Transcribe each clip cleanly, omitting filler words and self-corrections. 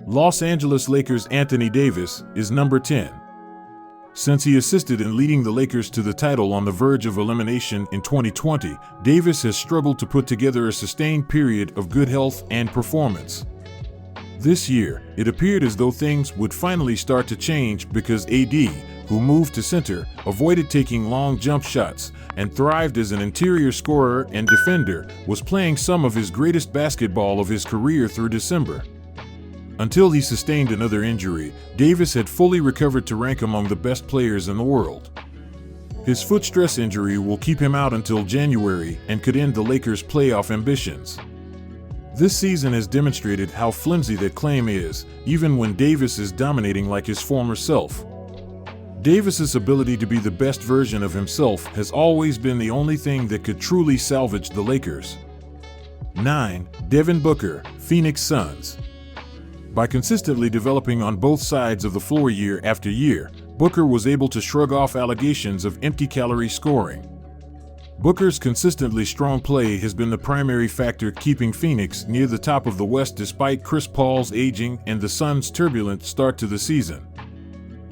Los Angeles Lakers' Anthony Davis is number 10. Since he assisted in leading the Lakers to the title on the verge of elimination in 2020, Davis has struggled to put together a sustained period of good health and performance. This year, it appeared as though things would finally start to change because AD, who moved to center, avoided taking long jump shots, and thrived as an interior scorer and defender, was playing some of his greatest basketball of his career through December. Until he sustained another injury, Davis had fully recovered to rank among the best players in the world. His foot stress injury will keep him out until January and could end the Lakers' playoff ambitions. This season has demonstrated how flimsy that claim is, even when Davis is dominating like his former self. Davis's ability to be the best version of himself has always been the only thing that could truly salvage the Lakers. 9. Devin Booker, Phoenix Suns. By consistently developing on both sides of the floor year after year, Booker was able to shrug off allegations of empty-calorie scoring. Booker's consistently strong play has been the primary factor keeping Phoenix near the top of the West despite Chris Paul's aging and the Suns' turbulent start to the season.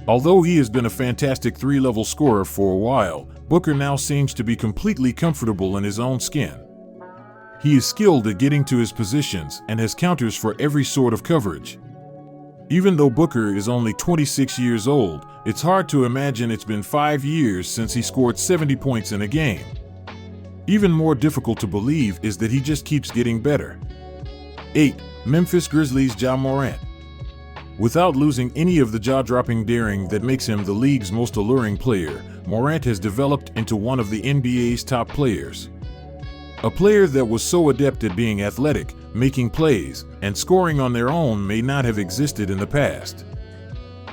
Although he has been a fantastic three-level scorer for a while, Booker now seems to be completely comfortable in his own skin. He is skilled at getting to his positions and has counters for every sort of coverage. Even though Booker is only 26 years old, it's hard to imagine it's been 5 years since he scored 70 points in a game. Even more difficult to believe is that he just keeps getting better. 8. Memphis Grizzlies' Ja Morant. Without losing any of the jaw-dropping daring that makes him the league's most alluring player, Morant has developed into one of the NBA's top players. A player that was so adept at being athletic, making plays, and scoring on their own may not have existed in the past.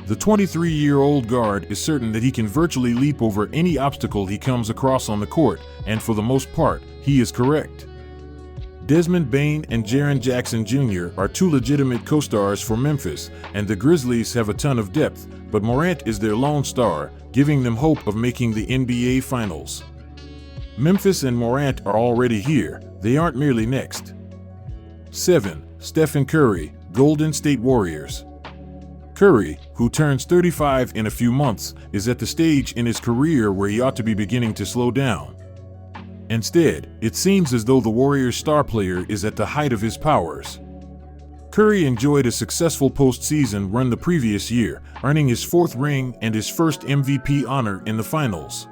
The 23-year-old guard is certain that he can virtually leap over any obstacle he comes across on the court, and for the most part, he is correct. Desmond Bane and Jaren Jackson Jr. are two legitimate co-stars for Memphis, and the Grizzlies have a ton of depth, but Morant is their lone star, giving them hope of making the NBA Finals. Memphis and Morant are already here, they aren't merely next. 7. Stephen Curry, Golden State Warriors. Curry, who turns 35 in a few months, is at the stage in his career where he ought to be beginning to slow down. Instead, it seems as though the Warriors' star player is at the height of his powers. Curry enjoyed a successful postseason run the previous year, earning his 4th ring and his first MVP honor in the finals.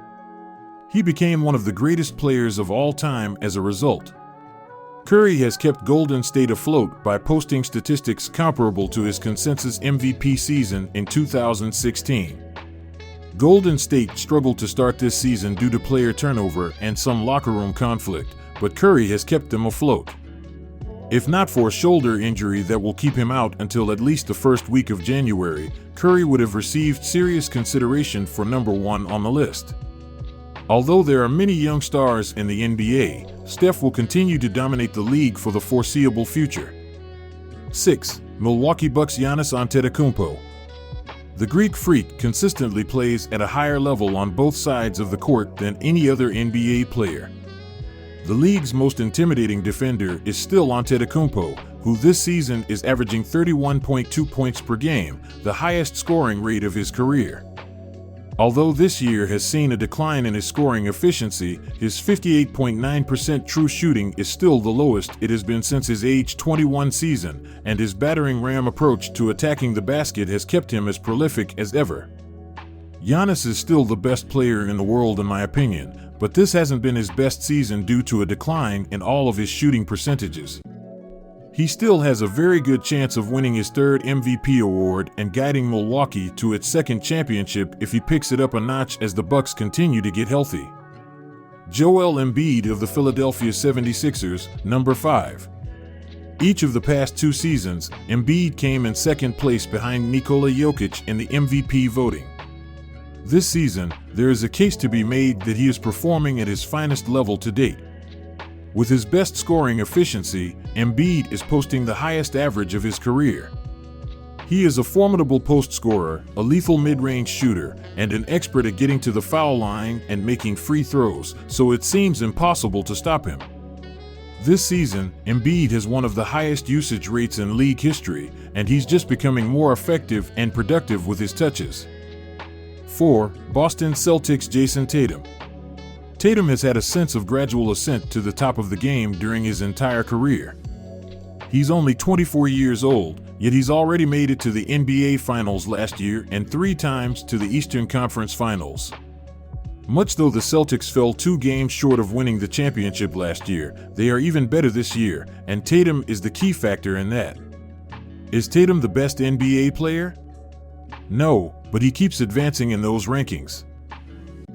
He became one of the greatest players of all time as a result. Curry has kept Golden State afloat by posting statistics comparable to his consensus MVP season in 2016. Golden State struggled to start this season due to player turnover and some locker room conflict, but Curry has kept them afloat. If not for a shoulder injury that will keep him out until at least the first week of January, Curry would have received serious consideration for number 1 on the list. Although there are many young stars in the NBA, Steph will continue to dominate the league for the foreseeable future. 6. Milwaukee Bucks' Giannis Antetokounmpo. The Greek Freak consistently plays at a higher level on both sides of the court than any other NBA player. The league's most intimidating defender is still Antetokounmpo, who this season is averaging 31.2 points per game, the highest scoring rate of his career. Although this year has seen a decline in his scoring efficiency, his 58.9% true shooting is still the lowest it has been since his age 21 season, and his battering ram approach to attacking the basket has kept him as prolific as ever. Giannis is still the best player in the world in my opinion, but this hasn't been his best season due to a decline in all of his shooting percentages. He still has a very good chance of winning his 3rd MVP award and guiding Milwaukee to its 2nd championship if he picks it up a notch as the Bucks continue to get healthy. Joel Embiid of the Philadelphia 76ers, number 5. Each of the past 2 seasons, Embiid came in 2nd place behind Nikola Jokic in the MVP voting. This season, there is a case to be made that he is performing at his finest level to date. With his best scoring efficiency, Embiid is posting the highest average of his career. He is a formidable post scorer, a lethal mid-range shooter, and an expert at getting to the foul line and making free throws, so it seems impossible to stop him. This season, Embiid has one of the highest usage rates in league history, and he's just becoming more effective and productive with his touches. 4. Boston Celtics Jason Tatum. Tatum has had a sense of gradual ascent to the top of the game during his entire career. He's only 24 years old, yet he's already made it to the NBA Finals last year and 3 times to the Eastern Conference Finals. Much though the Celtics fell 2 games short of winning the championship last year, they are even better this year, and Tatum is the key factor in that. Is Tatum the best NBA player? No, but he keeps advancing in those rankings.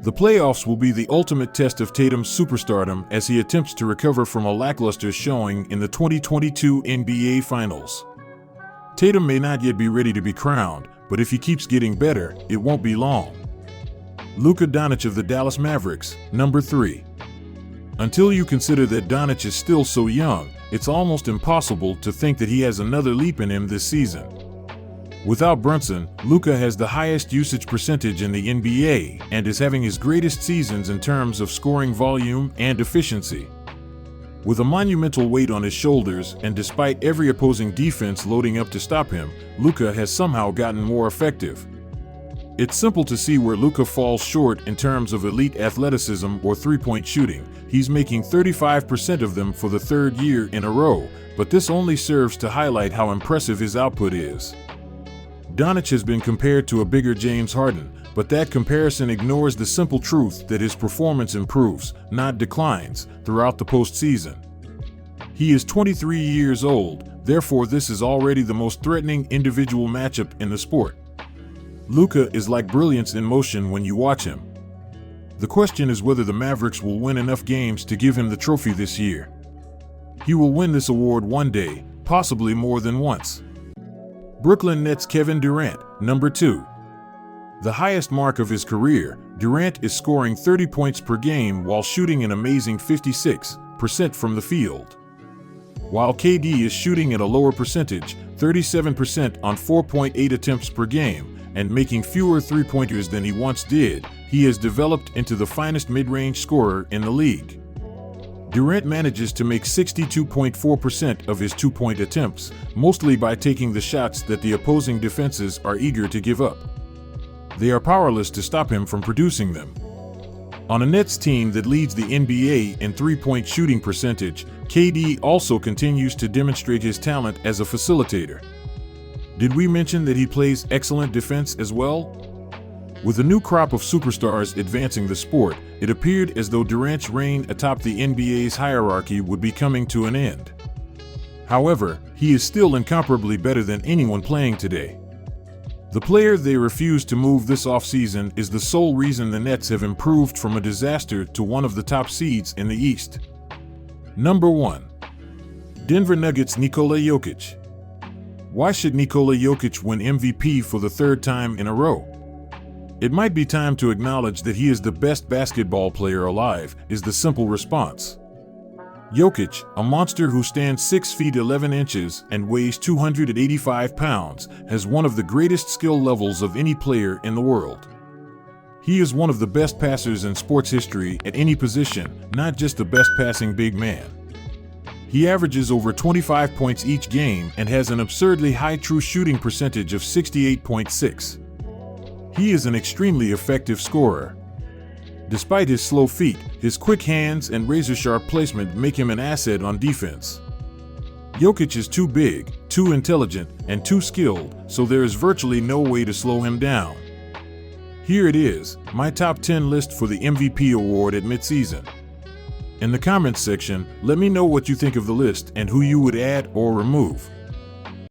The playoffs will be the ultimate test of Tatum's superstardom as he attempts to recover from a lackluster showing in the 2022 NBA Finals. Tatum may not yet be ready to be crowned, but if he keeps getting better, it won't be long. Luka Doncic of the Dallas Mavericks, number 3. Until you consider that Doncic is still so young, it's almost impossible to think that he has another leap in him this season. Without Brunson, Luka has the highest usage percentage in the NBA and is having his greatest seasons in terms of scoring volume and efficiency. With a monumental weight on his shoulders and despite every opposing defense loading up to stop him, Luka has somehow gotten more effective. It's simple to see where Luka falls short in terms of elite athleticism or three-point shooting. He's making 35% of them for the 3rd year in a row, but this only serves to highlight how impressive his output is. Doncic has been compared to a bigger James Harden, but that comparison ignores the simple truth that his performance improves, not declines, throughout the postseason. He is 23 years old, therefore this is already the most threatening individual matchup in the sport. Luka is like brilliance in motion when you watch him. The question is whether the Mavericks will win enough games to give him the trophy this year. He will win this award one day, possibly more than once. Brooklyn Nets Kevin Durant, number 2. The highest mark of his career, Durant is scoring 30 points per game while shooting an amazing 56% from the field. While KD is shooting at a lower percentage, 37% on 4.8 attempts per game, and making fewer three-pointers than he once did, he has developed into the finest mid-range scorer in the league. Durant manages to make 62.4% of his two-point attempts, mostly by taking the shots that the opposing defenses are eager to give up. They are powerless to stop him from producing them. On a Nets team that leads the NBA in three-point shooting percentage, KD also continues to demonstrate his talent as a facilitator. Did we mention that he plays excellent defense as well? With a new crop of superstars advancing the sport, it appeared as though Durant's reign atop the NBA's hierarchy would be coming to an end. However, he is still incomparably better than anyone playing today. The player they refuse to move this offseason is the sole reason the Nets have improved from a disaster to one of the top seeds in the East. Number 1. Denver Nuggets Nikola Jokic. Why should Nikola Jokic win MVP for the 3rd time in a row? It might be time to acknowledge that he is the best basketball player alive, is the simple response. Jokic, a monster who stands 6 feet 11 inches and weighs 285 pounds, has one of the greatest skill levels of any player in the world. He is one of the best passers in sports history at any position, not just the best passing big man. He averages over 25 points each game and has an absurdly high true shooting percentage of 68.6. He is an extremely effective scorer. Despite his slow feet, his quick hands and razor-sharp placement make him an asset on defense. Jokic is too big, too intelligent, and too skilled, so there is virtually no way to slow him down. Here it is, my top 10 list for the MVP award at midseason. In the comments section, let me know what you think of the list and who you would add or remove.